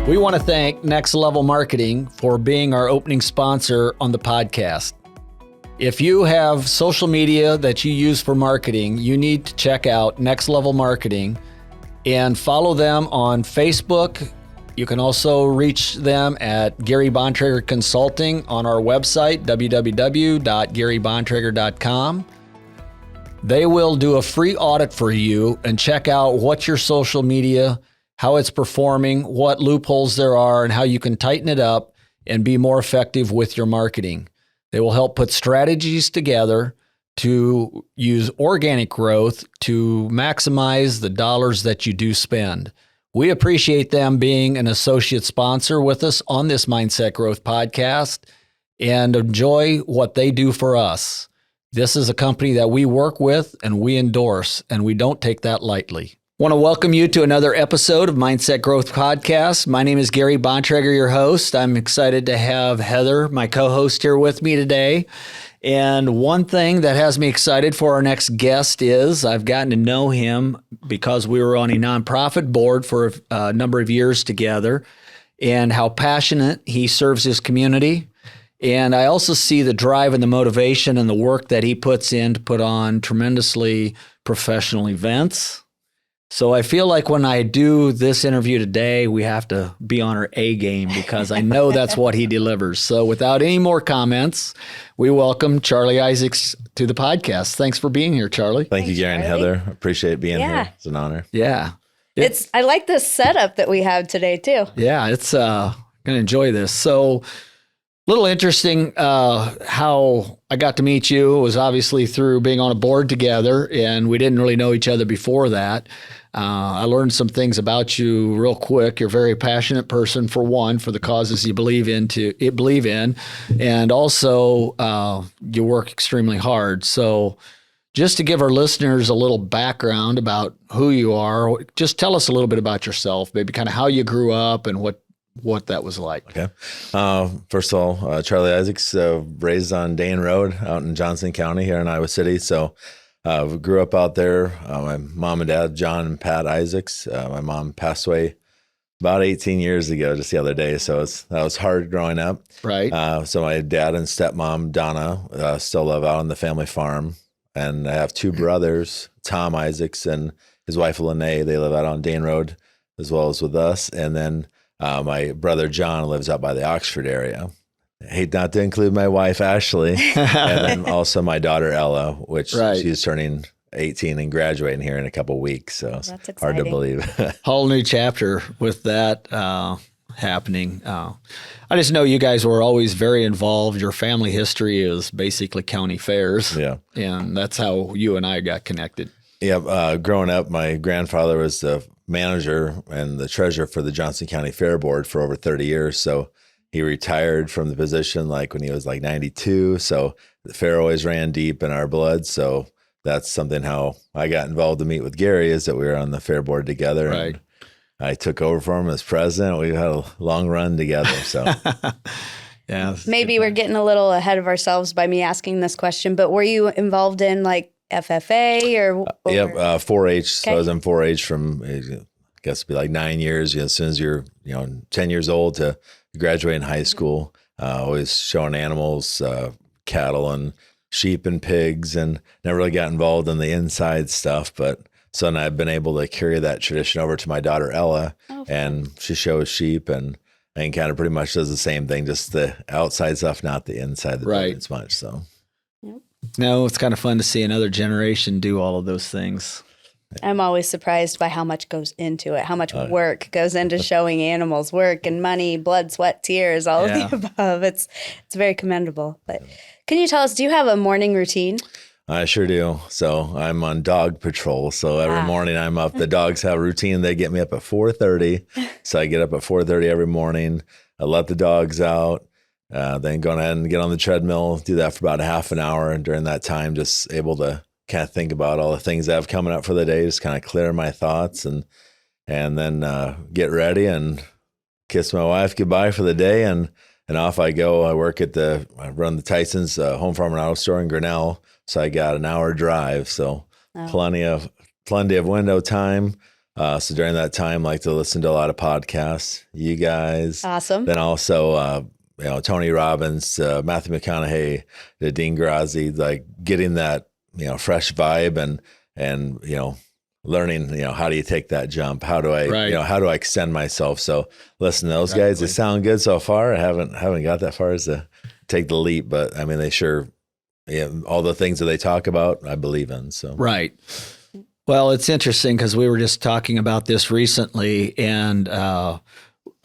We want to thank Next Level Marketing for being our opening sponsor on the podcast. If you have social media that you use for marketing, you need to check out Next Level Marketing and follow them on Facebook. You can also reach them at Gary Bontrager Consulting on our website, www.garybontrager.com. They will do a free audit for you and check out what your social media, how it's performing, what loopholes there are, and how you can tighten it up and be more effective with your marketing. They will help put strategies together to use organic growth to maximize the dollars that you do spend. We appreciate them being an associate sponsor with us on this Mindset Growth podcast and enjoy what they do for us. This is a company that we work with and we endorse, and we don't take that lightly. Want to welcome you to another episode of Mindset Growth Podcast. My name is Gary Bontrager, your host. I'm excited to have Heather, my co-host, here with me today. And one thing that has me excited for our next guest is I've gotten to know him because we were on a nonprofit board for a number of years together, and how passionate he serves his community. And I also see the drive and the motivation and the work that he puts in to put on tremendously professional events. So I feel like when I do this interview today, we have to be on our A game because I know that's what he delivers. So without any more comments, we welcome Charlie Isaacs to the podcast. Thanks for being here, Charlie. Thank you, Gary and Heather. Appreciate being here. It's an honor. Yeah. I like this setup that we have today too. Yeah, it's going to enjoy this. So little interesting how I got to meet you. It was obviously through being on a board together, and we didn't really know each other before that. I learned some things about you real quick. You're a very passionate person, for one, for the causes you believe in, and also you work extremely hard. So just to give our listeners a little background about who you are, just tell us a little bit about yourself, maybe kind of how you grew up and what that was like. Okay. First of all, Charlie Isaacs, raised on Dane Road out in Johnson County here in Iowa City. So we grew up out there. My mom and dad, John and Pat Isaacs. My mom passed away about 18 years ago, just the other day. So that was hard growing up. Right. So my dad and stepmom, Donna, still live out on the family farm. And I have two brothers, Tom Isaacs and his wife, Lene. They live out on Dane Road as well as with us. And then my brother John lives out by the Oxford area. I hate not to include my wife, Ashley, and then also my daughter, Ella, which she's turning 18 and graduating here in a couple of weeks. So it's hard to believe. Whole new chapter with that happening. I just know you guys were always very involved. Your family history is basically county fairs. Yeah. And that's how you and I got connected. Yeah. Growing up, my grandfather was the manager and the treasurer for the Johnson County Fair Board for over 30 years. So he retired from the position like when he was like 92. So the fair always ran deep in our blood. So that's something how I got involved to meet with Gary, is that we were on the fair board together. Right. And I took over for him as president. We had a long run together. So yeah. Maybe we're getting a little ahead of ourselves by me asking this question, but were you involved in like FFA or? Yep, 4-H. Okay. So I was in 4-H from, I guess it'd be like 9 years. As soon as you're 10 years old to graduate in high school, always showing animals, cattle and sheep and pigs, and never really got involved in the inside stuff. But so now I've been able to carry that tradition over to my daughter Ella, and she shows sheep and kind of pretty much does the same thing, just the outside stuff, not the inside the building as much. So. No, it's kind of fun to see another generation do all of those things. I'm always surprised by how much goes into it, how much work goes into showing animals, work and money, blood, sweat, tears, all of the above. It's very commendable. But can you tell us, do you have a morning routine? I sure do. So I'm on dog patrol. So every morning I'm up. The dogs have a routine. They get me up at 4:30. So I get up at 4:30 every morning. I let the dogs out. Then go ahead and get on the treadmill, do that for about a half an hour. And during that time, just able to kind of think about all the things I have coming up for the day, just kind of clear my thoughts and then get ready and kiss my wife goodbye for the day. And off I go. I run the Tyson's Home Farm and Auto Store in Grinnell. So I got an hour drive. So plenty of window time. So during that time, like to listen to a lot of podcasts, you guys. Awesome. Then also, Tony Robbins, Matthew McConaughey, the Dean Grazzi, like getting that, fresh vibe and, learning, how do you take that jump? How do I, how do I extend myself? So listen to those guys. They sound good so far. I haven't got that far as to take the leap, but I mean, they sure, all the things that they talk about, I believe in. So, right. Well, it's interesting because we were just talking about this recently, and I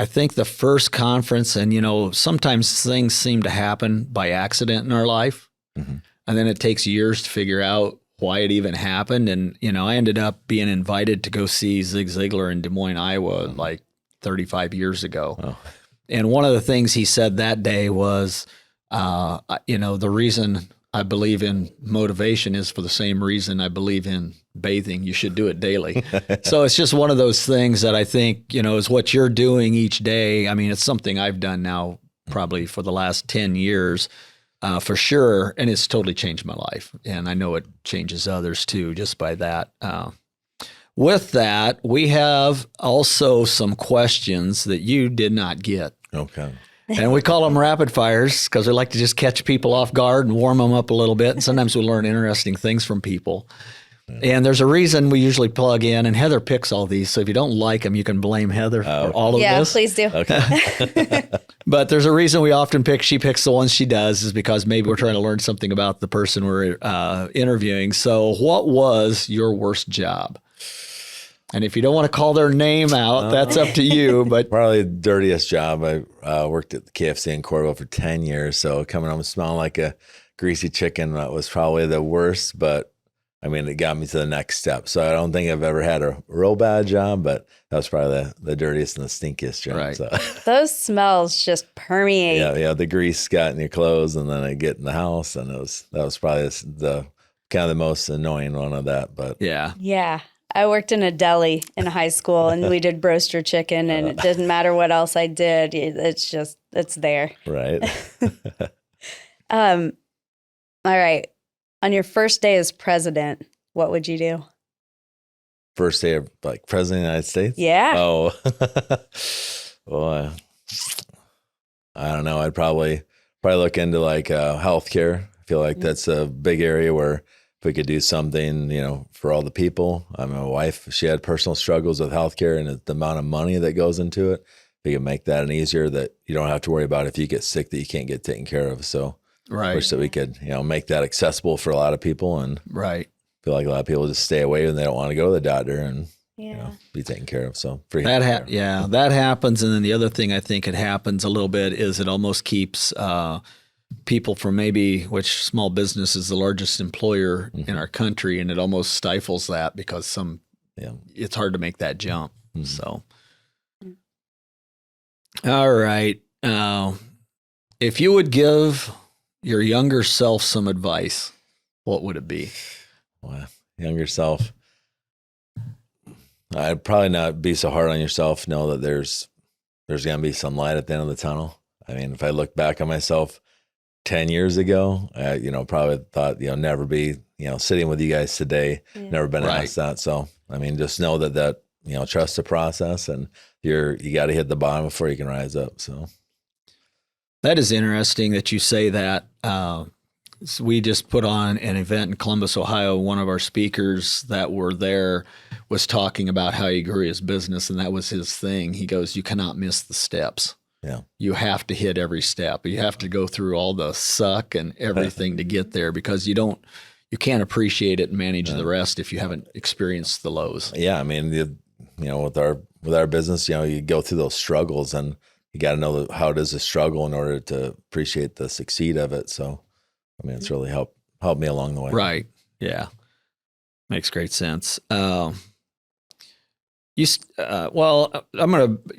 think the first conference, and sometimes things seem to happen by accident in our life, and then it takes years to figure out why it even happened. And I ended up being invited to go see Zig Ziglar in Des Moines, Iowa, like 35 years ago. Oh. And one of the things he said that day was, the reason I believe in motivation is for the same reason I believe in bathing. You should do it daily. So it's just one of those things that I think, is what you're doing each day. I mean, it's something I've done now probably for the last 10 years for sure. And it's totally changed my life. And I know it changes others too, just by that. With that, we have also some questions that you did not get. Okay. And we call them rapid fires because we like to just catch people off guard and warm them up a little bit. And sometimes we learn interesting things from people. And there's a reason we usually plug in, and Heather picks all these. So if you don't like them, you can blame Heather for all of this. Yeah, please do. Okay. But there's a reason we often she picks the ones she does, is because maybe we're trying to learn something about the person we're interviewing. So what was your worst job? And if you don't want to call their name out, that's up to you. But probably the dirtiest job. I worked at the KFC in Coralville for 10 years. So coming home smelling like a greasy chicken, that was probably the worst. But I mean, it got me to the next step. So I don't think I've ever had a real bad job, but that was probably the dirtiest and the stinkiest job. Right. So. Those smells just permeate. Yeah. The grease got in your clothes, and then I get in the house, and that was probably the kind of the most annoying one of that. But yeah. I worked in a deli in high school, and we did broaster chicken, and it didn't matter what else I did. It's there. Right. All right. On your first day as president, what would you do? First day of like president of the United States? Yeah. Oh, well, I don't know. I'd probably look into like healthcare. I feel like that's a big area where if we could do something, for all the people. My wife, she had personal struggles with healthcare and the amount of money that goes into it. If we could make that an easier, that you don't have to worry about if you get sick that you can't get taken care of. So I wish that we could, make that accessible for a lot of people, and right. feel like a lot of people just stay away when they don't want to go to the doctor and be taken care of. So that happens. And then the other thing I think it happens a little bit is it almost keeps people from which small business is the largest employer in our country, and it almost stifles that because it's hard to make that jump. Mm-hmm. So, all right. If you would give your younger self some advice, what would it be? Well, younger self, I'd probably not be so hard on yourself. Know that there's going to be some light at the end of the tunnel. I mean, if I look back on myself 10 years ago, I, probably thought, never be, sitting with you guys today, never been asked that. So, I mean, just know that, trust the process, and you got to hit the bottom before you can rise up. So. That is interesting that you say that. So we just put on an event in Columbus, Ohio. One of our speakers that were there was talking about how he grew his business, and that was his thing. He goes, you cannot miss the steps. Yeah. You have to hit every step. You have to go through all the suck and everything to get there, because you can't appreciate it and manage the rest if you haven't experienced the lows. Yeah. I mean, with our business, you go through those struggles, and you got to know how it is a struggle in order to appreciate the succeed of it. So, I mean, it's really helped me along the way. Right. Yeah. Makes great sense. We're going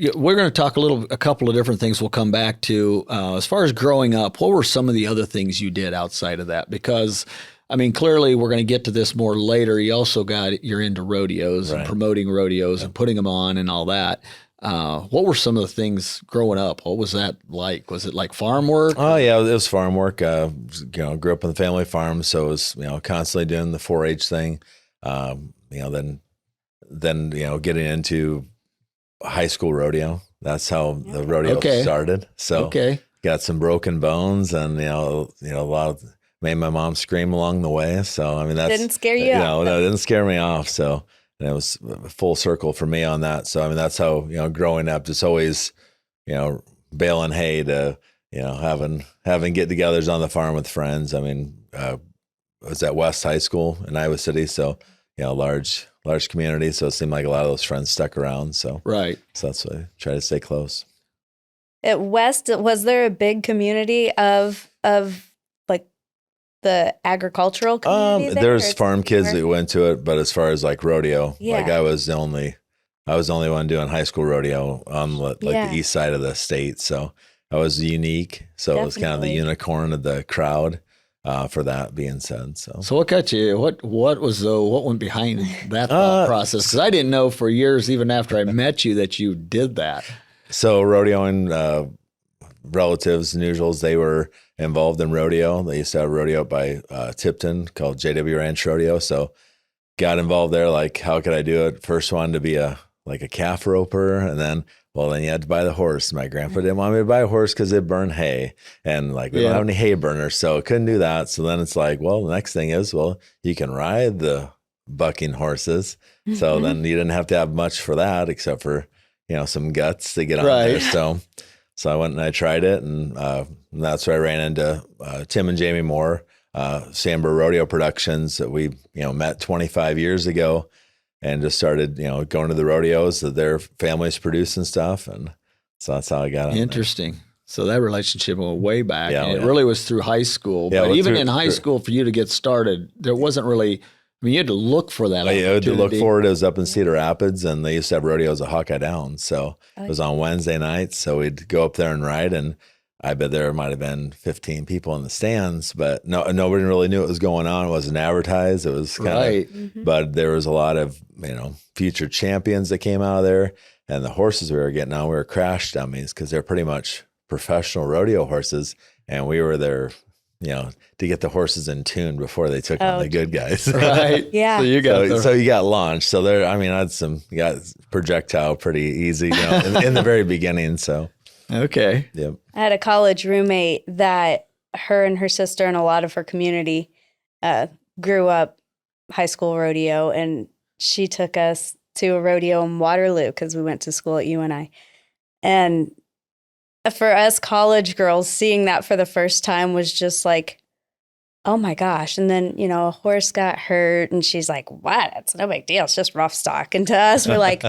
to talk a couple of different things we'll come back to. As far as growing up, what were some of the other things you did outside of that? Because, I mean, clearly we're going to get to this more later. You're into rodeos and promoting rodeos and putting them on and all that. What were some of the things growing up? What was that like? Was it like farm work? Oh yeah, it was farm work. Grew up on the family farm, so it was constantly doing the 4-H thing. Then then, getting into high school rodeo. That's how the rodeo started. So got some broken bones and, a lot of, made my mom scream along the way. So, I mean, that's didn't scare you off. No, it didn't scare me off. So it was a full circle for me on that. So, I mean, that's how, growing up, just always, baling hay to, having get-togethers on the farm with friends. I mean, I was at West High School in Iowa City, so large community. So it seemed like a lot of those friends stuck around. So so that's why I try to stay close. At West, was there a big community of like the agricultural community? There's farm kids that went to it, but as far as like rodeo, like I was the only one doing high school rodeo on the east side of the state. So I was unique. So it was kind of the unicorn of the crowd, for that being said. So what got you, what went behind that thought process? Because I didn't know for years, even after I met you, that you did that. So rodeoing, relatives and usuals, they were involved in rodeo. They used to have rodeo by Tipton called JW Ranch Rodeo. So got involved there. Like, how could I do it? First wanted to be a calf roper, and then you had to buy the horse. My grandpa didn't want me to buy a horse because it burned hay, and we don't have any hay burners, so couldn't do that. So then it's like, well, the next thing is, you can ride the bucking horses. So then you didn't have to have much for that except for some guts to get on there. So I went and I tried it, and that's where I ran into Tim and Jamie Moore, Sandburg Rodeo Productions, that we met 25 years ago. And just started, going to the rodeos that their families produce and stuff. And so that's how I got it. Interesting. So that relationship went way back. Yeah, and it really was through high school. Yeah, but even in high school, for you to get started, there wasn't really, you had to look for that opportunity. I had to look for it. It was up in Cedar Rapids, and they used to have rodeos at Hawkeye Downs. So it was on Wednesday nights. So we'd go up there and ride, and I bet there might have been 15 people in the stands, but nobody really knew what was going on. It wasn't advertised. It was kind of, but there was a lot of, future champions that came out of there, and the horses we were getting on, we were crash dummies because they're pretty much professional rodeo horses, and we were there, to get the horses in tune before they took on the good guys. Right. Yeah. So you got launched. So there, I had got projectile pretty easy, in the very beginning. So. Okay. Yep. I had a college roommate that her and her sister and a lot of her community grew up high school rodeo, and she took us to a rodeo in Waterloo because we went to school at UNI. And for us college girls, seeing that for the first time was just like, oh my gosh. And then, a horse got hurt, and she's like, what? It's no big deal. It's just rough stock. And to us, we're like,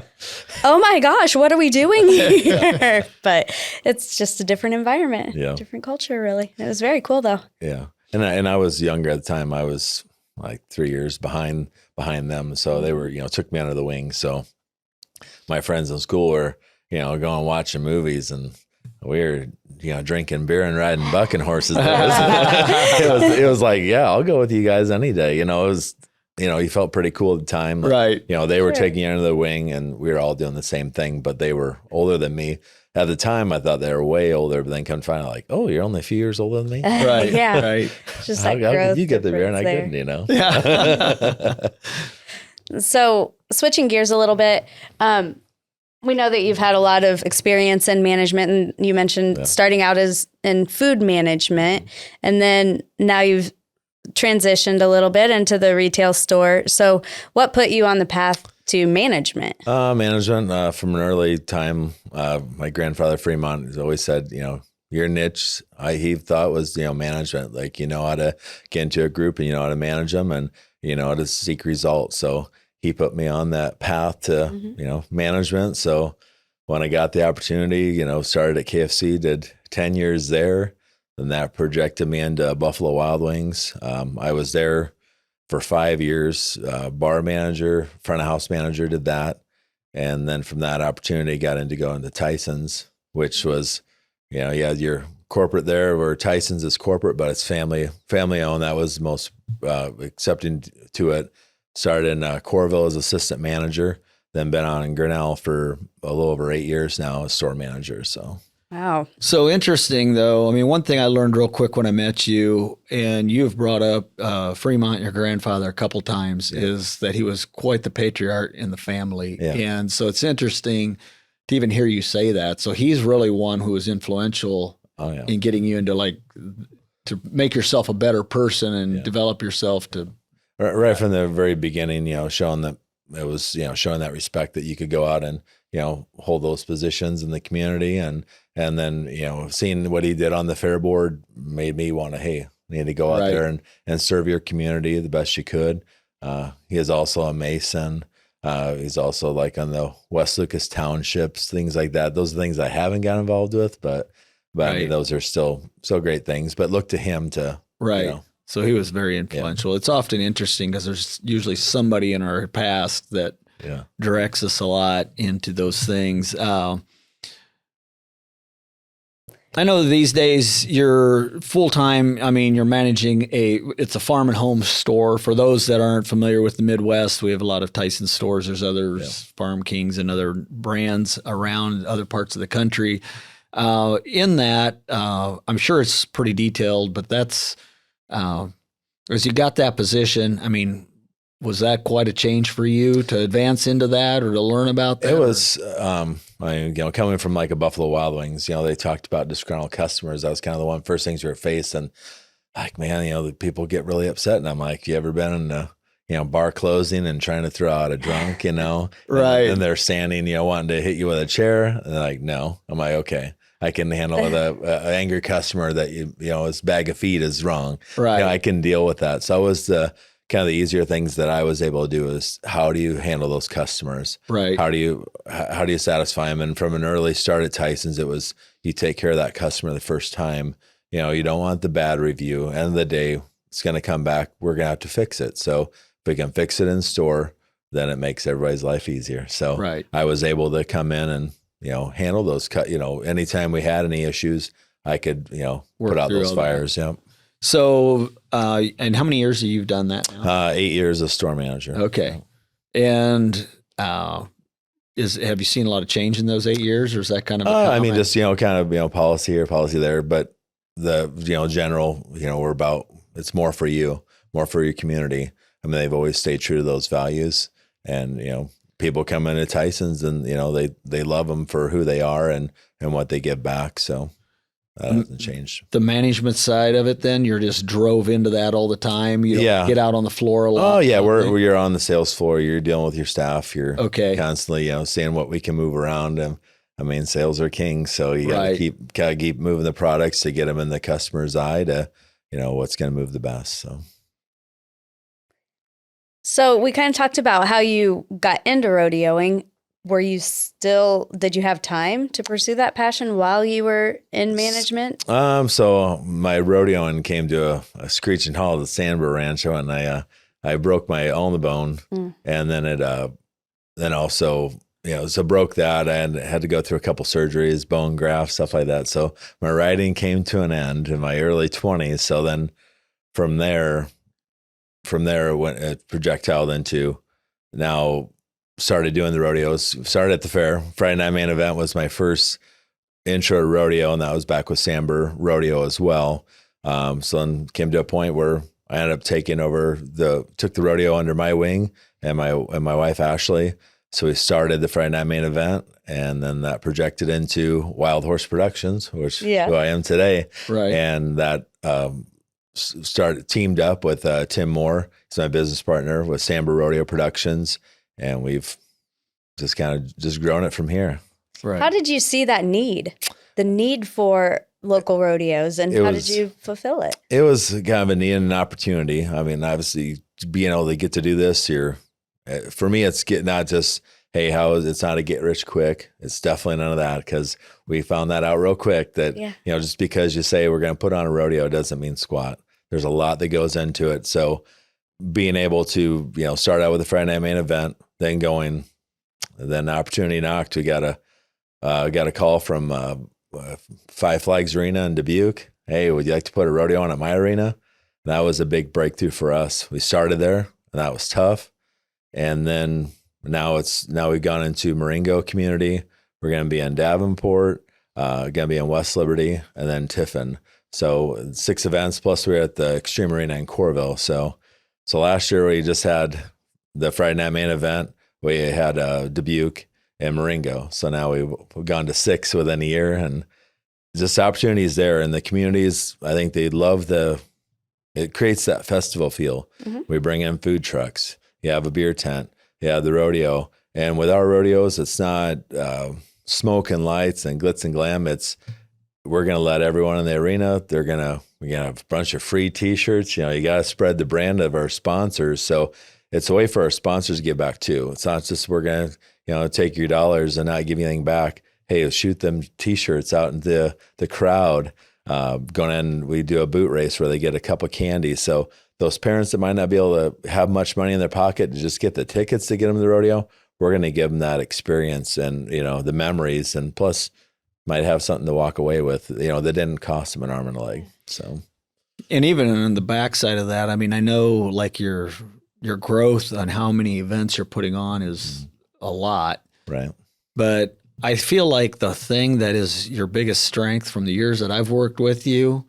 oh my gosh, what are we doing here? But it's just a different environment, different culture, really. It was very cool, though. Yeah. And I was younger at the time. I was like 3 years behind them. So they were, took me under the wing. So my friends in school were, going watching movies, and we were, drinking beer and riding bucking horses. It was like, yeah, I'll go with you guys any day. It was, you felt pretty cool at the time. Right. They were taking you under the wing, and we were all doing the same thing, but they were older than me. At the time, I thought they were way older, but then come to find out, like, oh, you're only a few years older than me? Right. Yeah. Right. Just how growth you get the beer and I there. couldn't, Yeah. So switching gears a little bit, we know that you've had a lot of experience in management, and you mentioned starting out as in food management, and then now you've transitioned a little bit into the retail store. So what put you on the path to management? Management, from an early time, my grandfather Fremont has always said, your niche, he thought was, management. Like, how to get into a group, and how to manage them, and how to seek results. So he put me on that path to, management. So when I got the opportunity, started at KFC, did 10 years there. Then that projected me into Buffalo Wild Wings. I was there for 5 years, bar manager, front of house manager, did that. And then from that opportunity, got into going to Tyson's, which was, you had your corporate there, where Tyson's is corporate, but it's family owned. That was most accepting to it. Started in Corville as assistant manager, then been on in Grinnell for a little over 8 years now as store manager. So Wow. So interesting, though. I mean, one thing I learned real quick when I met you, and you've brought up Fremont, your grandfather, a couple times, is that he was quite the patriarch in the family. Yeah. And so it's interesting to even hear you say that. So he's really one who was influential in getting you into to make yourself a better person and develop yourself to. Right from the very beginning, showing that it was, showing that respect that you could go out and, hold those positions in the community. And then, seeing what he did on the fair board made me want to, hey, you need to go out there and serve your community the best you could. He is also a Mason. He's also like on the West Lucas Townships, things like that. Those are things I haven't got involved with, but I mean, those are still so great things. But look to him to, So he was very influential. It's often interesting because there's usually somebody in our past that directs us a lot into those things. I know these days you're full-time. I mean, you're managing it's a farm and home store. For those that aren't familiar with the Midwest, we have a lot of Tyson stores. There's others, Farm Kings and other brands around other parts of the country. In that, I'm sure it's pretty detailed, but that's, as you got that position, I mean, was that quite a change for you to advance into that or to learn about that? It was, coming from like a Buffalo Wild Wings, they talked about disgruntled customers. That was kind of the first things we were faced. And like, man, the people get really upset. And I'm like, you ever been in a, bar closing and trying to throw out a drunk, Right. And they're standing, wanting to hit you with a chair. And they're like, no. I'm like, okay. I can handle the angry customer that his bag of feed is wrong. Right. I can deal with that. So it was the kind of the easier things that I was able to do is how do you handle those customers? Right. How do you satisfy them? And from an early start at Tyson's, it was you take care of that customer the first time. You don't want the bad review. End of the day, it's going to come back. We're going to have to fix it. So if we can fix it in store, then it makes everybody's life easier. So I was able to come in and handle those anytime we had any issues, I could, put out those fires. Yeah. So, and how many years have you done that now? 8 years as store manager. Okay. And, have you seen a lot of change in those 8 years or is that kind of, I mean, just, kind of, policy here, policy there, but the, general, we're about, it's more for you, more for your community. I mean, they've always stayed true to those values and, people come into Tyson's and, they love them for who they are and what they give back. So that hasn't changed. The management side of it, then you're just drove into that all the time. You don't get out on the floor a lot. Oh yeah. You're on the sales floor. You're dealing with your staff. You're constantly, seeing what we can move around. And I mean, sales are king. So you gotta keep moving the products to get them in the customer's eye to, what's going to move the best. So we kind of talked about how you got into rodeoing. Did you have time to pursue that passion while you were in management? So my rodeoing came to a screeching halt at the Sandburg Ranch and I broke my ulnar bone and then also, so broke that and had to go through a couple surgeries, bone grafts, stuff like that. So my riding came to an end in my early 20s. So then from there it went projectiled into now started doing the rodeos, started at the fair. Friday Night Main Event was my first intro to rodeo, and that was back with Sandburg Rodeo as well. So then came to a point where I ended up took the rodeo under my wing and my wife, Ashley. So we started the Friday Night Main Event, and then that projected into Wildhorse Productions, which who I am today. Right. And that teamed up with Tim Moore. He's my business partner with Sandburg Rodeo Productions. And we've just kind of just grown it from here. Right. How did you see the need for local rodeos, and how did you fulfill it? It was kind of a need and an opportunity. I mean, obviously being able to get to do this for me, it's not just, hey, it's not a get rich quick. It's definitely none of that because we found that out real quick that, just because you say we're going to put on a rodeo doesn't mean squat. There's a lot that goes into it. So being able to, start out with a Friday Night Main Event, then the opportunity knocked. We got a call from Five Flags Arena in Dubuque. Hey, would you like to put a rodeo on at my arena? And that was a big breakthrough for us. We started there, and that was tough. And then now we've gone into Marengo community. We're going to be in Davenport. going to be in West Liberty, and then Tiffin. So 6 events, plus we're at the Extreme Arena in Corville. So last year we just had the Friday night main event. We had Dubuque and Marengo. So now we've gone to 6 within a year, and just opportunities there. And the communities, I think they love it creates that festival feel. Mm-hmm. We bring in food trucks. You have a beer tent. You have the rodeo. And with our rodeos, it's not smoke and lights and glitz and glam. We're going to let everyone in the arena, we're going to have a bunch of free t-shirts. You got to spread the brand of our sponsors. So it's a way for our sponsors to give back too. It's not just we're going to, take your dollars and not give you anything back. Hey, shoot them t-shirts out into the crowd. Going in, we do a boot race where they get a cup of candy. So those parents that might not be able to have much money in their pocket to just get the tickets to get them to the rodeo, we're going to give them that experience and, the memories, and plus might have something to walk away with, that didn't cost them an arm and a leg. So, and even on the backside of that, I mean, I know like your growth on how many events you're putting on is a lot, right? But I feel like the thing that is your biggest strength from the years that I've worked with you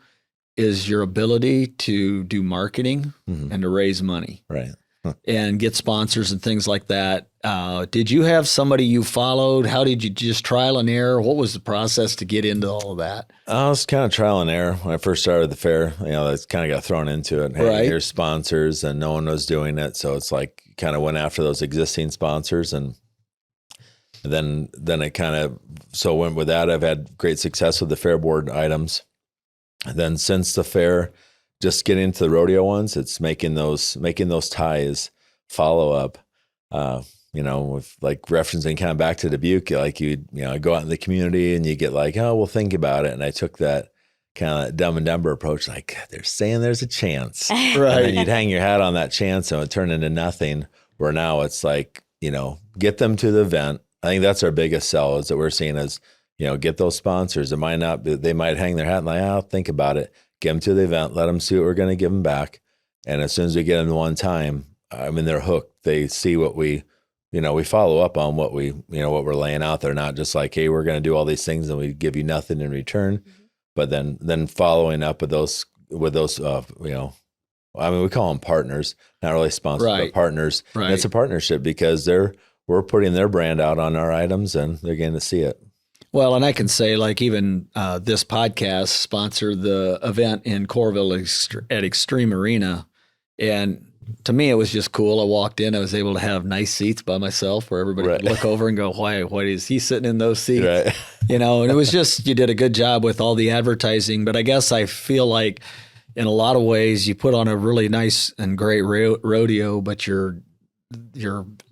is your ability to do marketing and to raise money. Right. And get sponsors and things like that. Did you have somebody you followed? How did you just trial and error? What was the process to get into all of that? I was kind of trial and error when I first started the fair. That's kind of got thrown into it. Hey, here's sponsors, and no one was doing it. So it's like kind of went after those existing sponsors, and then it kind of went with that. I've had great success with the fair board items. And then since the fair, just getting into the rodeo ones, it's making those ties follow up. With like referencing kind of back to Dubuque, like you go out in the community and you get like, oh, we'll think about it. And I took that kind of Dumb and Dumber approach, like they're saying there's a chance, right? And then you'd hang your hat on that chance, and it turned into nothing. Where now it's like, get them to the event. I think that's our biggest sell, is that we're seeing as, get those sponsors. It might not be, they might hang their hat and like, I'll think about it. Get them to the event, let them see what we're going to give them back. And as soon as we get them one time, they're hooked. They see what we follow up on what what we're laying out there, not just like, hey, we're going to do all these things and we give you nothing in return. Mm-hmm. But then following up with those, we call them partners, not really sponsors, but partners. Right. And it's a partnership because we're putting their brand out on our items and they're getting to see it. Well, and I can say, like, even this podcast sponsored the event in Corville at Extreme Arena. And to me, it was just cool. I walked in, I was able to have nice seats by myself where everybody could look over and go, why is he sitting in those seats? Right. And it was just, you did a good job with all the advertising. But I guess I feel like in a lot of ways you put on a really nice and great rodeo, but your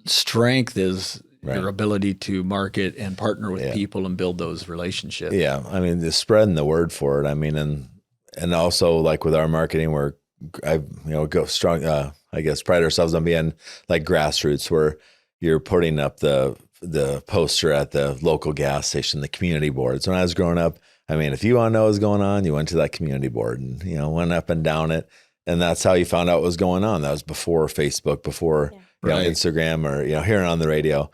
strength is your ability to market and partner with people and build those relationships. Yeah. Just spreading the word for it. And also like with our marketing, where I go strong, I guess pride ourselves on being like grassroots, where you're putting up the poster at the local gas station, the community boards. When I was growing up, if you want to know what's going on, you went to that community board and, went up and down it. And that's how you found out what was going on. That was before Facebook, before Instagram, or, hearing on the radio.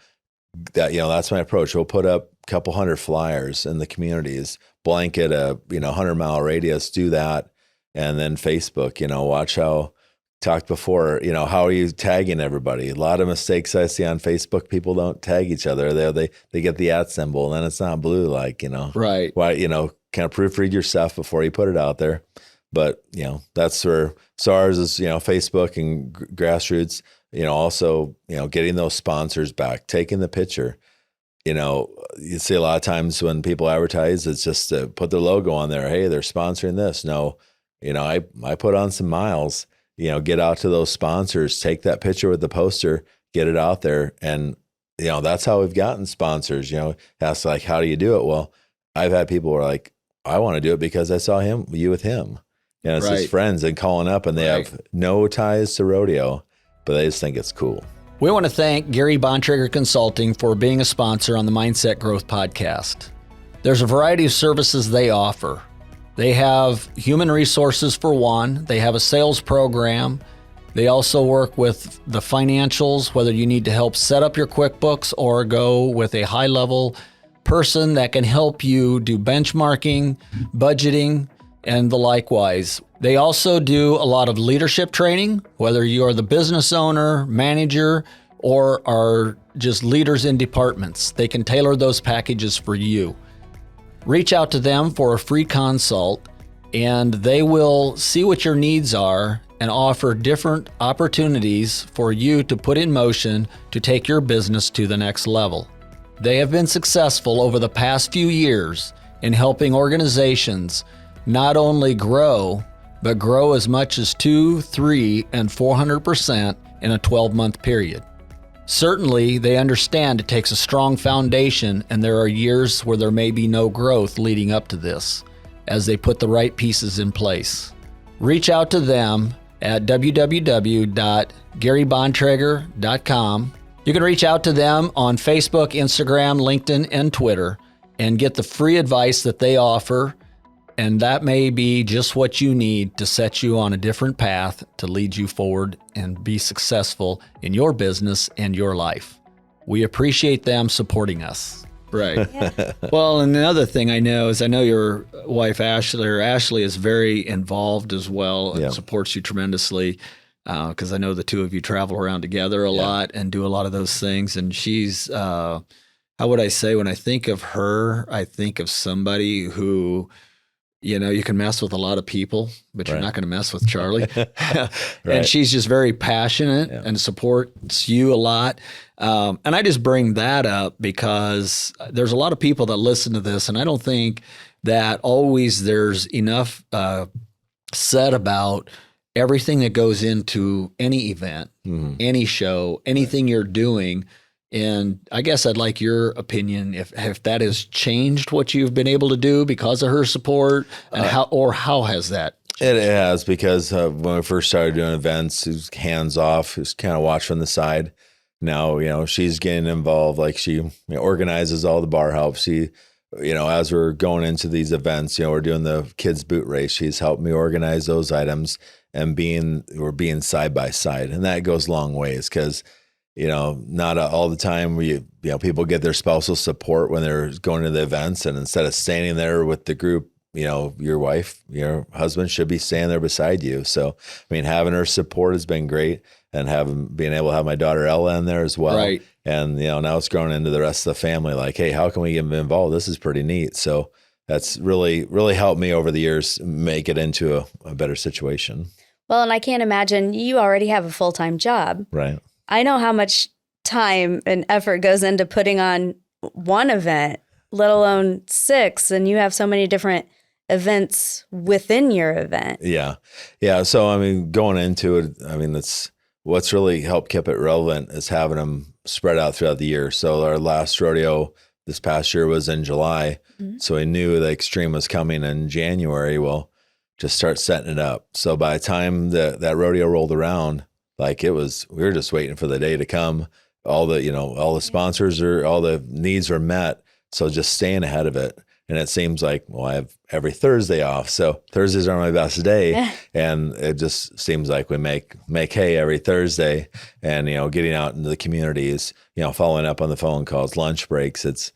That's my approach. We'll put up a couple hundred flyers in the communities, blanket a 100-mile radius, do that. And then Facebook, watch how talked before, how are you tagging everybody? A lot of mistakes I see on Facebook, people don't tag each other. They get the @ symbol, and then it's not blue, right. Why, kind of proofread your stuff before you put it out there. But, that's where ours is, Facebook and grassroots, also, getting those sponsors back, taking the picture. You see a lot of times when people advertise, it's just to put their logo on there. Hey, they're sponsoring this. No, I put on some miles, get out to those sponsors, take that picture with the poster, get it out there. And, that's how we've gotten sponsors, ask like, how do you do it? Well, I've had people who are like, I want to do it because I saw you with him. It's his friends and calling up, and they have no ties to rodeo, but they just think it's cool. We want to thank Gary Bontrager Consulting for being a sponsor on the Mindset Growth Podcast. There's a variety of services they offer. They have human resources for one. They have a sales program. They also work with the financials, whether you need to help set up your QuickBooks or go with a high-level person that can help you do benchmarking, budgeting, and the likewise. They also do a lot of leadership training, whether you are the business owner, manager, or are just leaders in departments. They can tailor those packages for you. Reach out to them for a free consult, and they will see what your needs are and offer different opportunities for you to put in motion to take your business to the next level. They have been successful over the past few years in helping organizations not only grow, but grow as much as 200, 300, and 400% in a 12-month period. Certainly, they understand it takes a strong foundation, and there are years where there may be no growth leading up to this, as they put the right pieces in place. Reach out to them at www.garybontrager.com. You can reach out to them on Facebook, Instagram, LinkedIn, and Twitter and get the free advice that they offer, and that may be just what you need to set you on a different path to lead you forward and be successful in your business and your life. We appreciate them supporting us. Right. Yeah. Well, and another thing I know is your wife, Ashley is very involved as well and supports you tremendously, because I know the two of you travel around together a lot and do a lot of those things. And she's, how would I say, when I think of her, I think of somebody who, you can mess with a lot of people, but you're not going to mess with Charlie. And she's just very passionate and supports you a lot. And I just bring that up because there's a lot of people that listen to this, and I don't think that always there's enough said about everything that goes into any event, any show, anything you're doing. And I guess I'd like your opinion if that has changed what you've been able to do because of her support, and how has that changed? It has, because when we first started doing events, it was hands off, just kind of watch from the side. Now, she's getting involved, like she organizes all the bar help. She, as we're going into these events, we're doing the kids boot race. She's helped me organize those items, and we're being side by side. And that goes long ways, because not all the time people get their spousal support when they're going to the events, and instead of standing there with the group, your wife, your husband should be standing there beside you. So, having her support has been great, and being able to have my daughter Ella in there as well. Right. And, now it's grown into the rest of the family. Like, hey, how can we get involved? This is pretty neat. So that's really, really helped me over the years make it into a better situation. Well, and I can't imagine, you already have a full-time job. Right. I know how much time and effort goes into putting on one event, let alone 6, and you have so many different events within your event. Yeah. Yeah. So, going into it, that's what's really helped keep it relevant is having them spread out throughout the year. So our last rodeo this past year was in July. Mm-hmm. So we knew the Extreme was coming in January. Well, just start setting it up. So by the time that rodeo rolled around, we were just waiting for the day to come. All the sponsors all the needs were met. So just staying ahead of it. And it seems like, I have every Thursday off. So Thursdays are my best day. And it just seems like we make hay every Thursday, and, getting out into the communities, following up on the phone calls, lunch breaks. It's,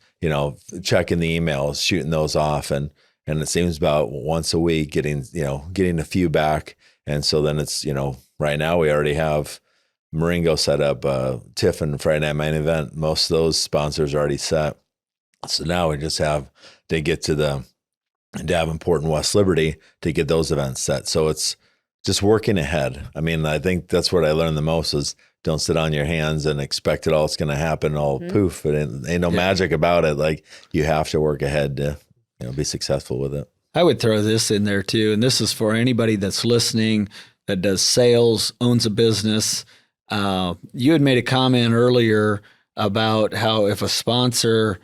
checking the emails, shooting those off. And it seems about once a week getting a few back. And so then it's, right now we already have Marengo set up, Tiffin Friday Night Main Event. Most of those sponsors are already set. So now we just have to get to the Davenport and West Liberty to get those events set. So it's just working ahead. I think that's what I learned the most is don't sit on your hands and expect it all it's going to happen all poof. It ain't no magic about it. Like, you have to work ahead to be successful with it. I would throw this in there too, and this is for anybody that's listening that does sales, owns a business. You had made a comment earlier about how if a sponsor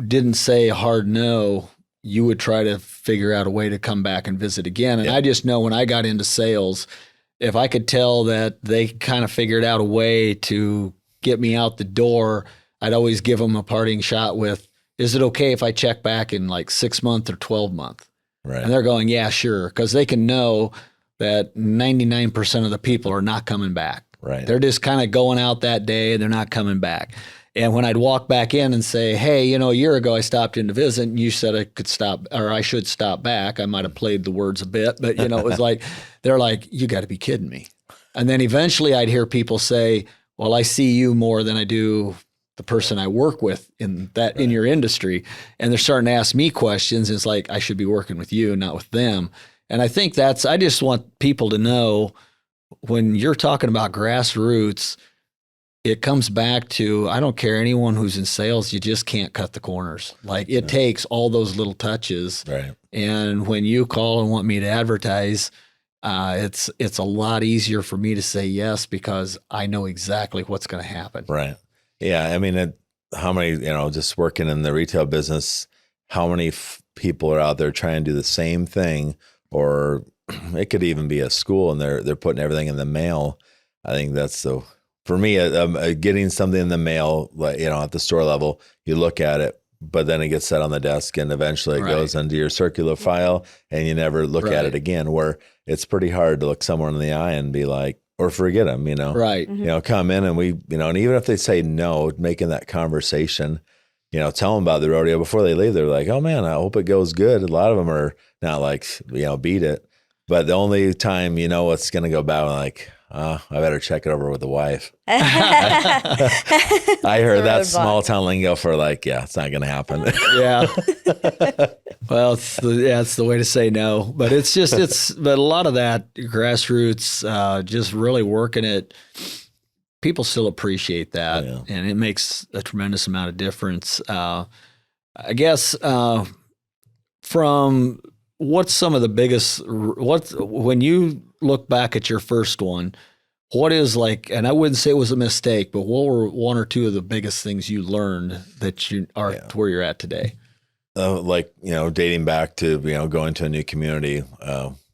didn't say a hard no, you would try to figure out a way to come back and visit again. And I just know when I got into sales, if I could tell that they kind of figured out a way to get me out the door, I'd always give them a parting shot with, is it okay if I check back in 6 month or 12 month? Right. And they're going, yeah, sure. Because they can know that 99% of the people are not coming back. Right. They're just kind of going out that day and they're not coming back. And when I'd walk back in and say, hey, you know, a year ago I stopped in to visit and you said I could stop, or I should stop back. I might have played the words a bit, but you know, it was like, they're like, you got to be kidding me. And then eventually I'd hear people say, well, I see you more than I do the person I work with in your industry. And they're starting to ask me questions. It's like, I should be working with you, not with them. And I think I just want people to know, when you're talking about grassroots, it comes back to, I don't care anyone who's in sales, you just can't cut the corners. Like it takes all those little touches. Right. And when you call and want me to advertise, it's a lot easier for me to say yes, because I know exactly what's going to happen. Right. Yeah. I mean, how many, you know, just working in the retail business, how many people are out there trying to do the same thing, or it could even be a school and they're putting everything in the mail. I think that's for me, getting something in the mail, like, you know, at the store level, you look at it, but then it gets set on the desk and eventually it goes into your circular file and you never look at it again, where it's pretty hard to look someone in the eye and be like, or forget them, you know, right. You know, come in and and even if they say no, making that conversation, you know, tell them about the rodeo before they leave. They're like, oh man, I hope it goes good. A lot of them are not like, you know, beat it. But the only time, you know, it's going to go bad, like, I better check it over with the wife. I heard that small town lingo for like, yeah, it's not going to happen. Yeah. Well, it's the way to say no. But but a lot of that grassroots, just really working it, people still appreciate that. Yeah. And it makes a tremendous amount of difference. I guess from what's some of the biggest, when you look back at your first one, what is like, and I wouldn't say it was a mistake, but what were one or two of the biggest things you learned that you are to where you're at today? Like, you know, dating back to, you know, going to a new community,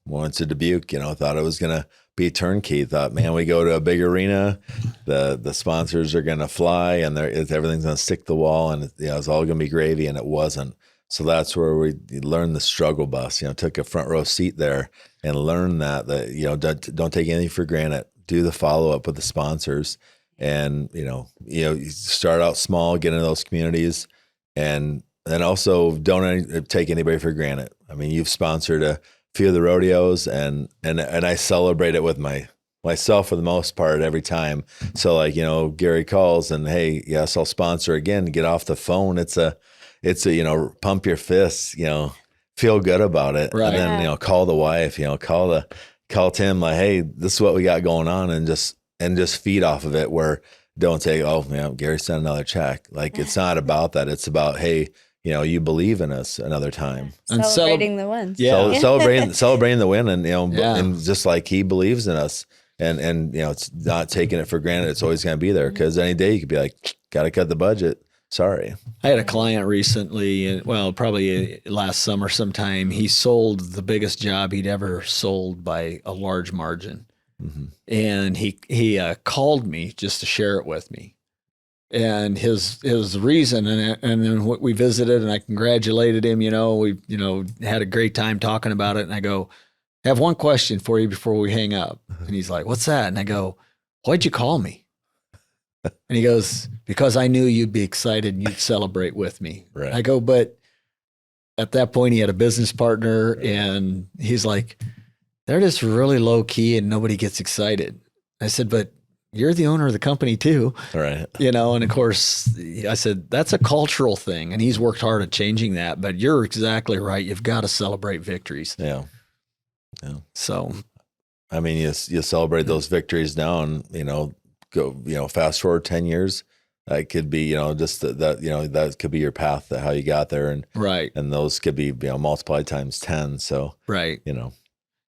went to Dubuque, you know, thought it was going to be turnkey. Thought, man, we go to a big arena, the sponsors are going to fly and everything's going to stick to the wall and it's all going to be gravy, and it wasn't. So that's where we learned the struggle bus, you know, took a front row seat there and learned that, you know, don't take anything for granted. Do the follow-up with the sponsors, and, you start out small, get into those communities, and then also don't take anybody for granted. I mean, you've sponsored a few of the rodeos, and I celebrate it with myself for the most part every time. So like, you know, Gary calls and, hey, yes, I'll sponsor again. Get off the phone. It's a, you know, pump your fists, you know, feel good about it. Right. And then, you know, call the wife, you know, call Tim, like, hey, this is what we got going on, and just feed off of it, where don't say, oh man, Gary sent another check. Like, it's not about that. It's about, hey, you know, you believe in us another time. And celebrating the wins. Yeah. Celebrating the win, and, you know, and just like he believes in us, and, you know, it's not taking it for granted. It's always going to be there, because any day you could be like, got to cut the budget. Sorry. I had a client recently, well, probably last summer sometime. He sold the biggest job he'd ever sold by a large margin. Mm-hmm. And he called me just to share it with me. And his reason, and then we visited, and I congratulated him, you know, we, you know, had a great time talking about it. And I go, I have one question for you before we hang up. And he's like, what's that? And I go, why'd you call me? And he goes, because I knew you'd be excited and you'd celebrate with me. Right. I go, but at that point he had a business partner, and he's like, they're just really low key and nobody gets excited. I said, but you're the owner of the company too. Right. You know, and of course I said, that's a cultural thing, and he's worked hard at changing that, but you're exactly right. You've got to celebrate victories. Yeah. Yeah. So, I mean, you celebrate those victories now, and, you know, go, you know, fast forward 10 years, that could be, you know, just that, you know, that could be your path to how you got there. And right. And those could be, you know, multiplied times 10. So, right. You know,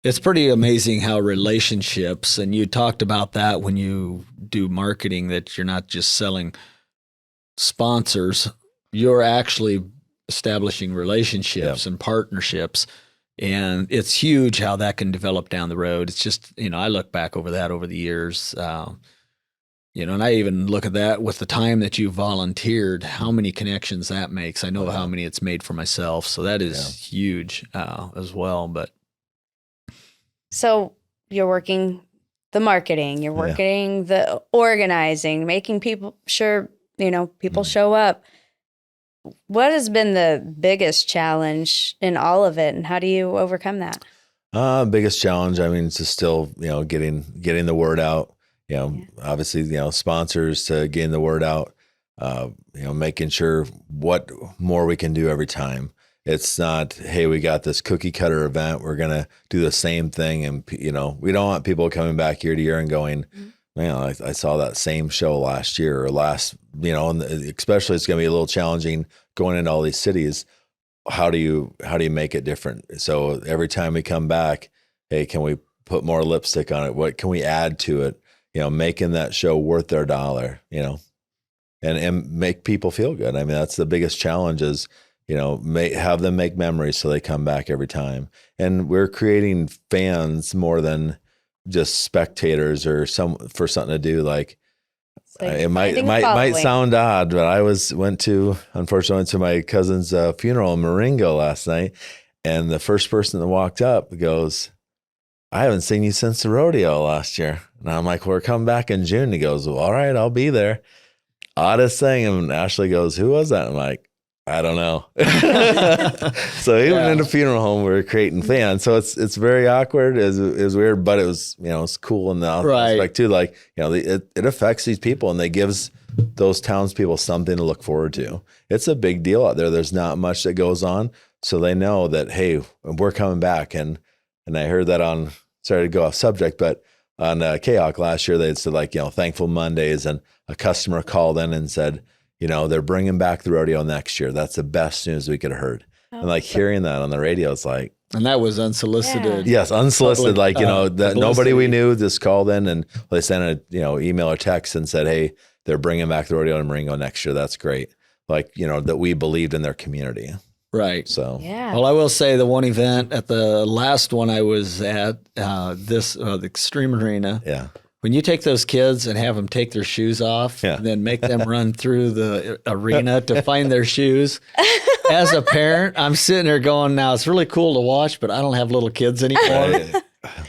it's pretty amazing how relationships, and you talked about that when you do marketing, that you're not just selling sponsors, you're actually establishing relationships and partnerships. And it's huge how that can develop down the road. It's just, you know, I look back over that over the years, you know, and I even look at that with the time that you volunteered, how many connections that makes. I know how many it's made for myself. So that is huge as well. But so you're working the marketing, you're working the organizing, making people sure people show up. What has been the biggest challenge in all of it, and how do you overcome that? Biggest challenge, I mean, it's just still, getting the word out, obviously, sponsors to getting the word out, making sure what more we can do every time. It's not, hey, we got this cookie cutter event, we're going to do the same thing. And, we don't want people coming back year to year and going, man, I saw that same show last year or last, and especially it's going to be a little challenging going into all these cities. How do you make it different? So every time we come back, hey, can we put more lipstick on it? What can we add to it? Making that show worth their dollar, and make people feel good. I mean, that's the biggest challenge is, have them make memories so they come back every time. And we're creating fans more than just spectators or for something to do. Like, it might sound odd, but I unfortunately went to my cousin's funeral in Marengo last night, and the first person that walked up goes, I haven't seen you since the rodeo last year. And I'm like, we're coming back in June. He goes, well, all right, I'll be there. Oddest thing. And Ashley goes, who was that? I'm like, I don't know. So even in a funeral home, we were creating fans. So it's very awkward. It was weird, but it was, it's cool in the aspect too. Like, it affects these people and it gives those townspeople something to look forward to. It's a big deal out there. There's not much that goes on. So they know that, hey, we're coming back. And I heard that sorry to go off subject, but on KOC last year, they said like, Thankful Mondays, and a customer called in and said, they're bringing back the rodeo next year. That's the best news we could have heard. And like hearing that on the radio, it's like. And that was unsolicited. Yeah. Yes, unsolicited. Public, that nobody we knew just called in and they sent a, email or text and said, hey, they're bringing back the rodeo in Marengo next year. That's great. Like, that we believed in their community. Right. So, well, I will say the one event at the last one I was at, the Extreme Arena. Yeah. When you take those kids and have them take their shoes off and then make them run through the arena to find their shoes, as a parent, I'm sitting there going, now it's really cool to watch, but I don't have little kids anymore.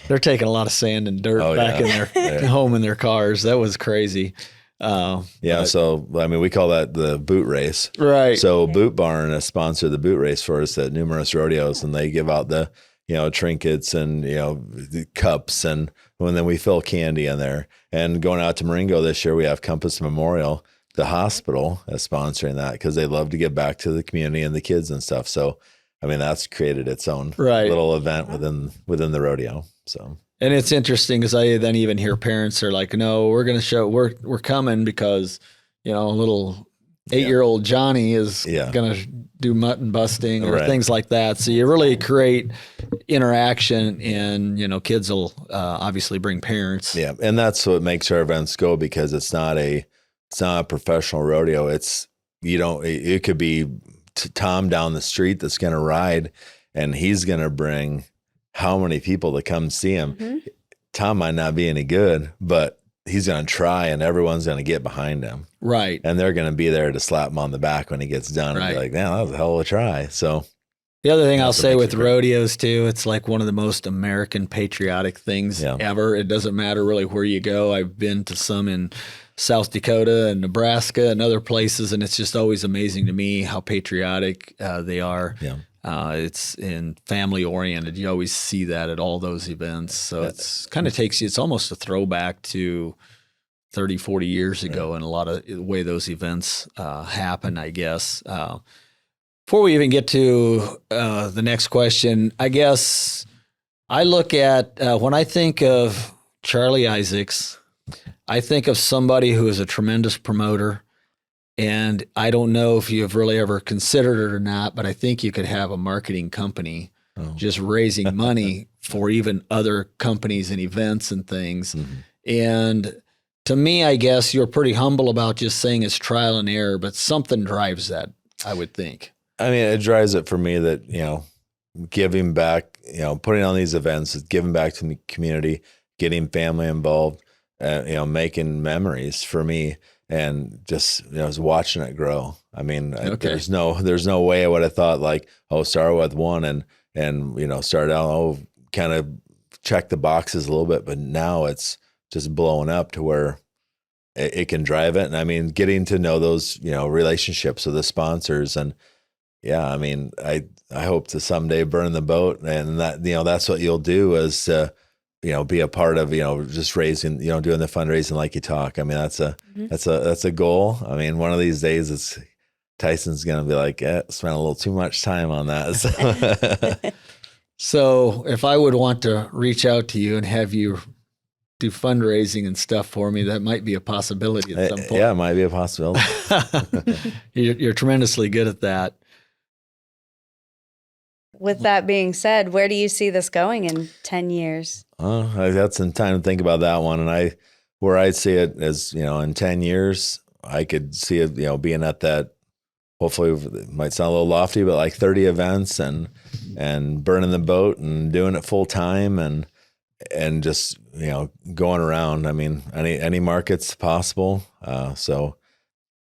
They're taking a lot of sand and dirt back in their home in their cars. That was crazy. So, I mean, we call that the boot race. Right. So Boot Barn has sponsored the boot race for us at numerous rodeos, and they give out the, trinkets and, the cups, and then we fill candy in there. And going out to Marengo this year, we have Compass Memorial, the hospital, is sponsoring that because they love to give back to the community and the kids and stuff. So, I mean, that's created its own little event within the rodeo. So. And it's interesting because I then even hear parents are like, no, we're going to show, we're coming because, little 8-year-old Johnny is going to do mutton busting or things like that. So you really create interaction and, kids will obviously bring parents. Yeah. And that's what makes our events go, because it's not a professional rodeo. It could be Tom down the street that's going to ride, and he's going to bring how many people to come see him. Mm-hmm. Tom might not be any good, but he's going to try, and everyone's going to get behind him. Right. And they're going to be there to slap him on the back when he gets done and be like, man, that was a hell of a try. So the other thing I'll say with rodeos too, it's like one of the most American patriotic things ever. It doesn't matter really where you go. I've been to some in South Dakota and Nebraska and other places, and it's just always amazing to me how patriotic they are. Yeah. It's in family oriented. You always see that at all those events. So it's kind of it's almost a throwback to 30, 40 years ago in a lot of the way those events happen, I guess. Before we even get to the next question, I guess I look at, when I think of Charlie Isaacs, I think of somebody who is a tremendous promoter. And I don't know if you've really ever considered it or not, but I think you could have a marketing company just raising money for even other companies and events and things. Mm-hmm. And to me, I guess you're pretty humble about just saying it's trial and error, but something drives that, I would think. I mean, it drives it for me that, giving back, putting on these events, giving back to the community, getting family involved, making memories for me. And just, I was watching it grow. I mean, there's no way I would have thought like, start with one and start out, kind of check the boxes a little bit, but now it's just blowing up to where it can drive it. And I mean, getting to know those, relationships with the sponsors, and yeah, I mean, I hope to someday burn the boat, and that, that's what you'll do is, be a part of, just raising, doing the fundraising like you talk. I mean, that's a goal. I mean, one of these days Tyson's going to be like, spent a little too much time on that. So. So if I would want to reach out to you and have you do fundraising and stuff for me, that might be a possibility at some point. Yeah, it might be a possibility. You're tremendously good at that. With that being said, where do you see this going in 10 years? I've had some time to think about that one. And where I'd see it is, in 10 years, I could see it, being at that, hopefully it might sound a little lofty, but like 30 events and burning the boat and doing it full time and just, going around. I mean, any market's possible. So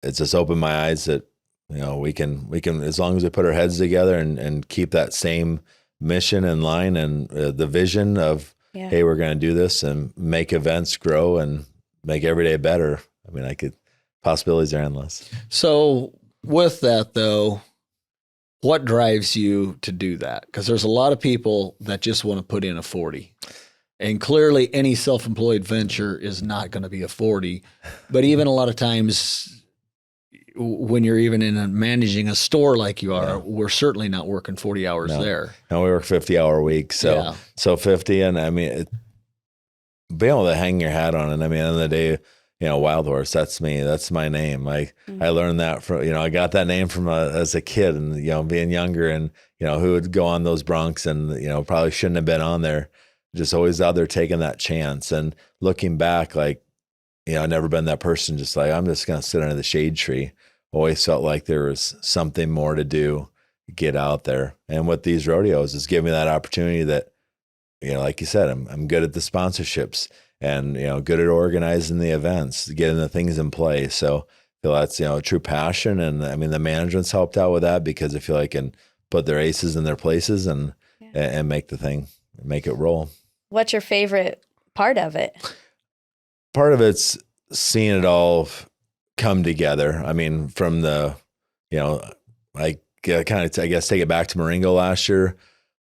it's just opened my eyes that, we can, as long as we put our heads together and keep that same mission in line and the vision of, hey, we're going to do this and make events grow and make every day better. I mean, possibilities are endless. So with that though, what drives you to do that? Because there's a lot of people that just want to put in a 40. And clearly any self-employed venture is not going to be a 40. But even a lot of times when you're even managing a store like you are, we're certainly not working 40 hours there. No, we work 50-hour weeks. So 50. And I mean, being able to hang your hat on it. I mean, at the end of the day, Wildhorse, that's me. That's my name. I learned that from, I got that name from as a kid and, being younger and, who would go on those broncs and, probably shouldn't have been on there. Just always out there taking that chance. And looking back, like, I've never been that person just like, I'm just going to sit under the shade tree. Always felt like there was something more to do, get out there. And with these rodeos, it's giving me that opportunity that, like you said, I'm good at the sponsorships and, good at organizing the events, getting the things in place. So I feel that's, a true passion. And I mean, the management's helped out with that because I feel I can put their aces in their places and make it roll. What's your favorite part of it? Part of it's seeing it all come together. I mean, from the, I guess take it back to Marengo last year.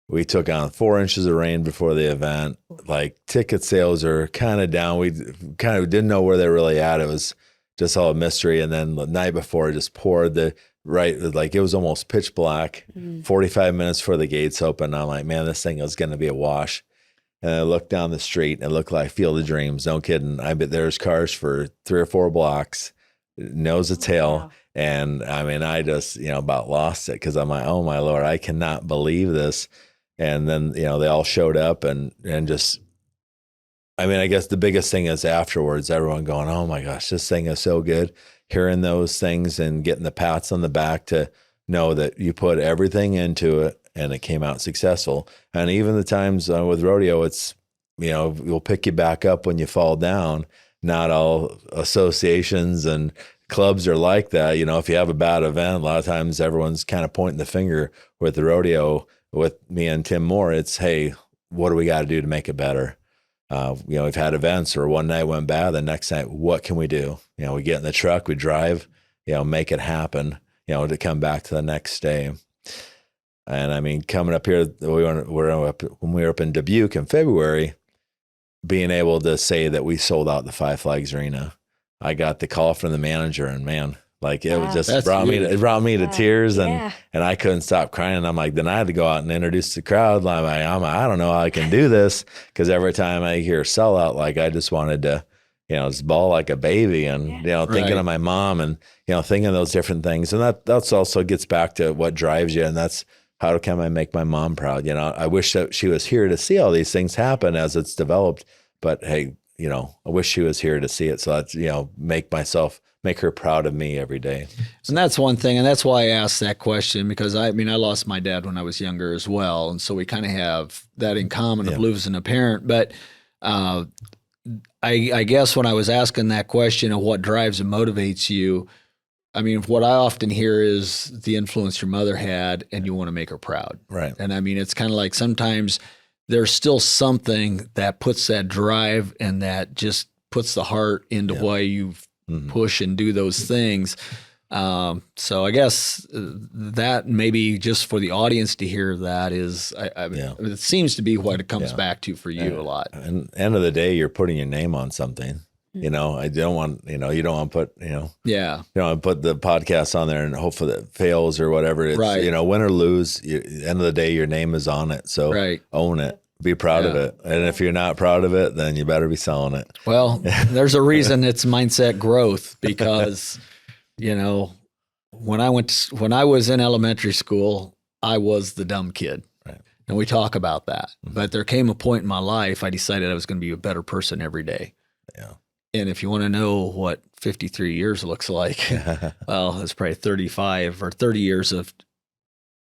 We took on 4 inches of rain before the event. Like ticket sales are kind of down. We kind of didn't know where they're really at. It was just all a mystery. And then the night before it just poured like it was almost pitch black, 45 minutes before the gates open. I'm like, man, this thing is going to be a wash. And I looked down the street and it looked like Field of Dreams. No kidding. I bet there's cars for 3 or 4 blocks, nose to tail. Wow. And I mean, I just, about lost it because I'm like, oh my Lord, I cannot believe this. And then, they all showed up and just, I mean, I guess the biggest thing is afterwards, everyone going, oh my gosh, this thing is so good. Hearing those things and getting the pats on the back to know that you put everything into it and it came out successful. And even the times with rodeo, it's, we'll pick you back up when you fall down. Not all associations and clubs are like that. If you have a bad event, a lot of times everyone's kind of pointing the finger. With the rodeo, with me and Tim Moore, it's, hey, what do we got to do to make it better? We've had events where one night went bad, the next night, what can we do? We get in the truck, we drive, make it happen, to come back to the next day. And I mean, coming up here, when we were up in Dubuque in February, being able to say that we sold out the Five Flags Arena, I got the call from the manager, and man, like it was just brought me to tears, and I couldn't stop crying. And I'm like, then I had to go out and introduce the crowd. I'm like, I don't know how I can do this, because every time I hear sellout, like I just wanted to, just bawl like a baby, and thinking of my mom, and thinking of those different things, and that's also gets back to what drives you, and that's how can I make my mom proud? I wish that she was here to see all these things happen as it's developed, but hey, I wish she was here to see it. So that's, make her proud of me every day. And that's one thing. And that's why I asked that question, because I lost my dad when I was younger as well. And so we kind of have that in common of losing a parent. But I guess when I was asking that question of what drives and motivates you, what I often hear is the influence your mother had, and you want to make her proud. Right. And it's kind of like sometimes there's still something that puts that drive and that just puts the heart into why you've push and do those things. So I guess that maybe just for the audience to hear that is, it seems to be what it comes back to for you a lot. And end of the day, you're putting your name on something. You know, I don't want, you don't want to put, you don't want to put the podcast on there and hope for that it fails or whatever. It's, win or lose, end of the day, your name is on it. So own it, be proud of it. And if you're not proud of it, then you better be selling it. Well, there's a reason it's mindset growth because, when I was in elementary school, I was the dumb kid. Right. And we talk about that. But there came a point in my life, I decided I was going to be a better person every day. Yeah. And if you want to know what 53 years looks like, well, it's probably 35 or 30 years of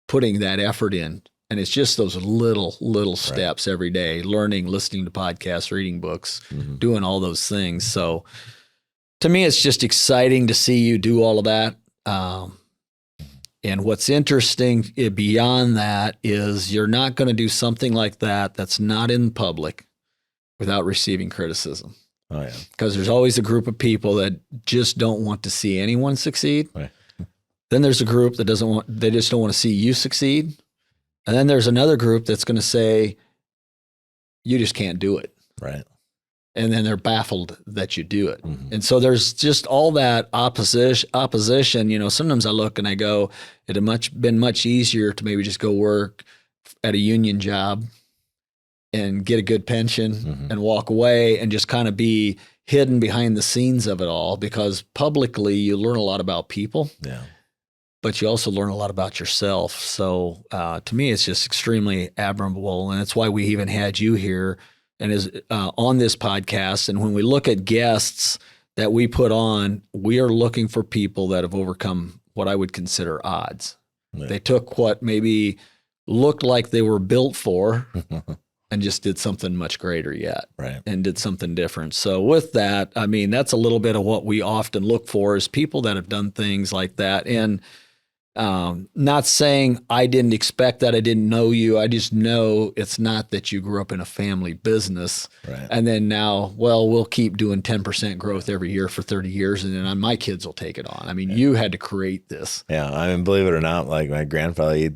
putting that effort in. And it's just those little steps every day, learning, listening to podcasts, reading books, doing all those things. So to me, it's just exciting to see you do all of that. And what's interesting beyond that is you're not going to do something like that that's not in public without receiving criticism. Oh, yeah. Because there's always a group of people that just don't want to see anyone succeed. Right. Then there's a group that they just don't want to see you succeed. And then there's another group that's going to say, you just can't do it. Right. And then they're baffled that you do it. And so there's just all that opposition. Sometimes I look and I go, it'd been much easier to maybe just go work at a union job and get a good pension and walk away and just kind of be hidden behind the scenes of it all, because publicly you learn a lot about people, but you also learn a lot about yourself. So to me, it's just extremely admirable. And that's why we even had you here and is on this podcast. And when we look at guests that we put on, we are looking for people that have overcome what I would consider odds. Yeah. They took what maybe looked like they were built for and just did something much greater yet, and did something different. So with that, I mean, that's a little bit of what we often look for is people that have done things like that. And not saying I didn't expect that, I didn't know you. I just know it's not that you grew up in a family business and then now, well, we'll keep doing 10% growth every year for 30 years and then my kids will take it on. I mean, you had to create this. Yeah. I mean, believe it or not, like my grandfather,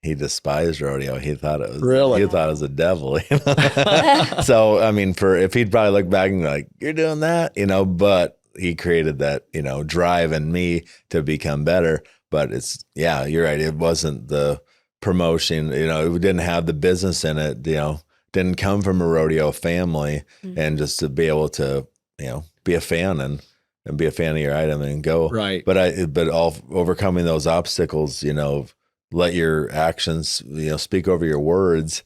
he despised rodeo. He thought it was really. He thought it was a devil. So I mean, if he'd probably look back and be like, "You're doing that," but he created that drive in me to become better. But you're right. It wasn't the promotion. We didn't have the business in it. Didn't come from a rodeo family, and just to be able to be a fan and be a fan of your item and go right. But all overcoming those obstacles, let your actions, speak over your words.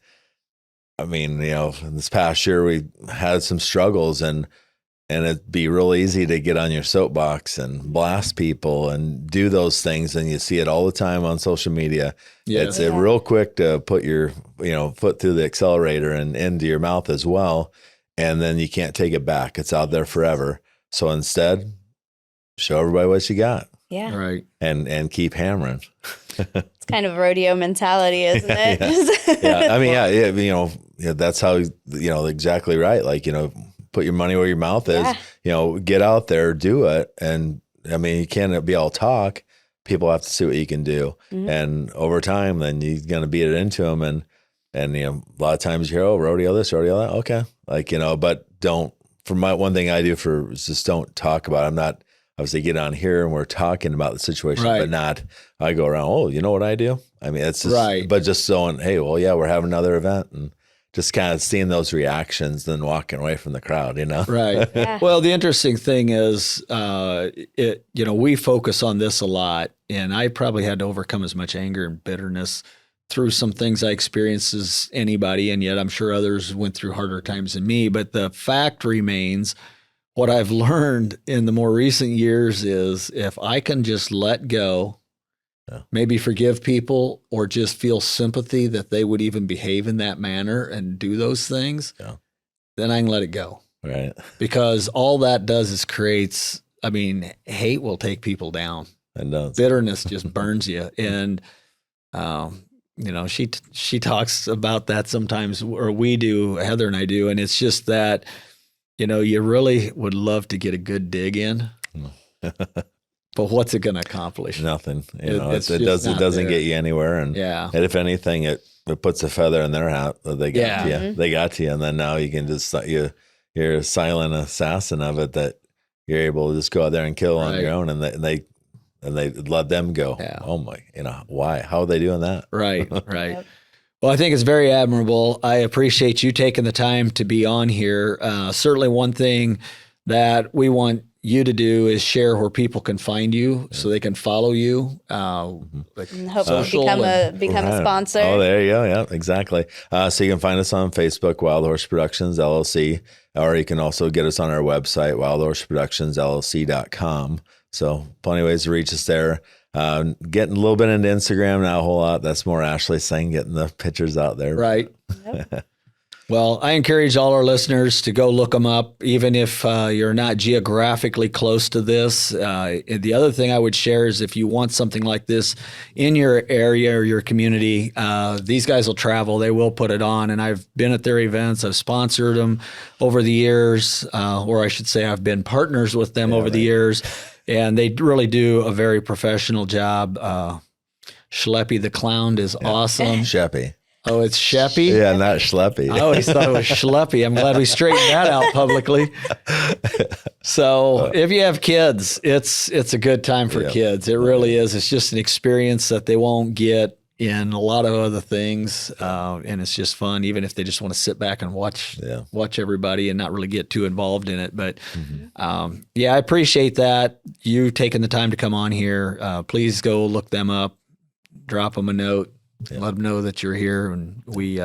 I mean, this past year we had some struggles and it'd be real easy to get on your soapbox and blast people and do those things. And you see it all the time on social media. It's real quick to put your, foot through the accelerator and into your mouth as well. And then you can't take it back. It's out there forever. So instead, show everybody what you got. Yeah. Right. And keep hammering. It's kind of rodeo mentality, isn't it? I mean, that's how, exactly right. Like, put your money where your mouth is, get out there, do it. And I mean, you can't be all talk. People have to see what you can do. And over time, then you're going to beat it into them. And a lot of times you hear, oh, rodeo this, rodeo that. Okay. Like, but one thing I do is just don't talk about it. I'm not, obviously get on here and we're talking about the situation, but not, I go around, oh, you know what I do? I mean, it's just, but just showing, hey, well, yeah, we're having another event and just kind of seeing those reactions, then walking away from the crowd, Right. Yeah. Well, the interesting thing is, we focus on this a lot, and I probably had to overcome as much anger and bitterness through some things I experienced as anybody, and yet I'm sure others went through harder times than me. But the fact remains, what I've learned in the more recent years is if I can just let go, maybe forgive people or just feel sympathy that they would even behave in that manner and do those things, then I can let it go. Right. Because all that does is hate will take people down. It does. Bitterness just burns you. And, she talks about that sometimes, or we do, Heather and I do. And it's just that, you really would love to get a good dig in. But what's it going to accomplish? Nothing. It doesn't get you anywhere. And if anything, it puts a feather in their hat that they got to you. Mm-hmm. They got to you, and then now you can just you're a silent assassin of it that you're able to just go out there and kill on your own, and they let them go. Yeah. Oh my, why? How are they doing that? Right. Yep. Well, I think it's very admirable. I appreciate you taking the time to be on here. Certainly one thing that we want you to do is share where people can find you so they can follow you. And hopefully become a sponsor. Oh, there you go. Yeah, exactly. So you can find us on Facebook, Wildhorse Productions, LLC, or you can also get us on our website, wildhorseproductionsllc.com. So plenty of ways to reach us there. Getting a little bit into Instagram, not a whole lot. That's more Ashley saying, getting the pictures out there. Right. Yep. Well, I encourage all our listeners to go look them up, even if you're not geographically close to this. The other thing I would share is if you want something like this in your area or your community, these guys will travel. They will put it on. And I've been at their events. I've sponsored them over the years, or I should say I've been partners with them over the years. And they really do a very professional job. Schleppy the Clown is awesome. Sheppy. Oh, it's Sheppy? Yeah, not Schleppy. I always thought it was Schleppy. I'm glad we straightened that out publicly. So if you have kids, it's a good time for kids. It really is. It's just an experience that they won't get in a lot of other things. And it's just fun, even if they just want to sit back and watch everybody and not really get too involved in it. But I appreciate that. You taking the time to come on here. Please go look them up, drop them a note. Let them know that you're here, and we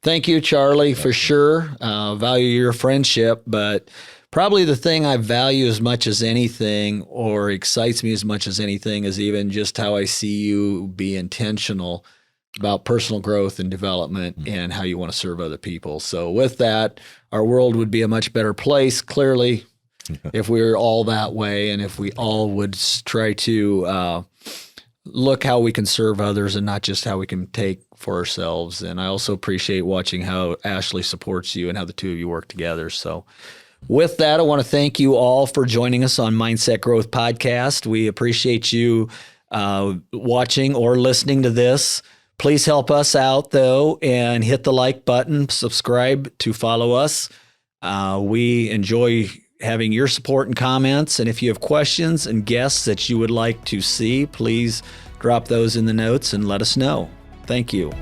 thank you, Charlie, for sure. Value your friendship, but probably the thing I value as much as anything, or excites me as much as anything, is even just how I see you be intentional about personal growth and development and how you want to serve other people. So with that, our world would be a much better place, clearly, if we were all that way, and if we all would try to look how we can serve others and not just how we can take for ourselves. And I also appreciate watching how Ashley supports you and how the two of you work together. So with that, I want to thank you all for joining us on Mindset Growth Podcast. We appreciate you watching or listening to this. Please help us out, though, and hit the like button, subscribe to follow us. We enjoy having your support and comments. And if you have questions and guests that you would like to see, please drop those in the notes and let us know. Thank you.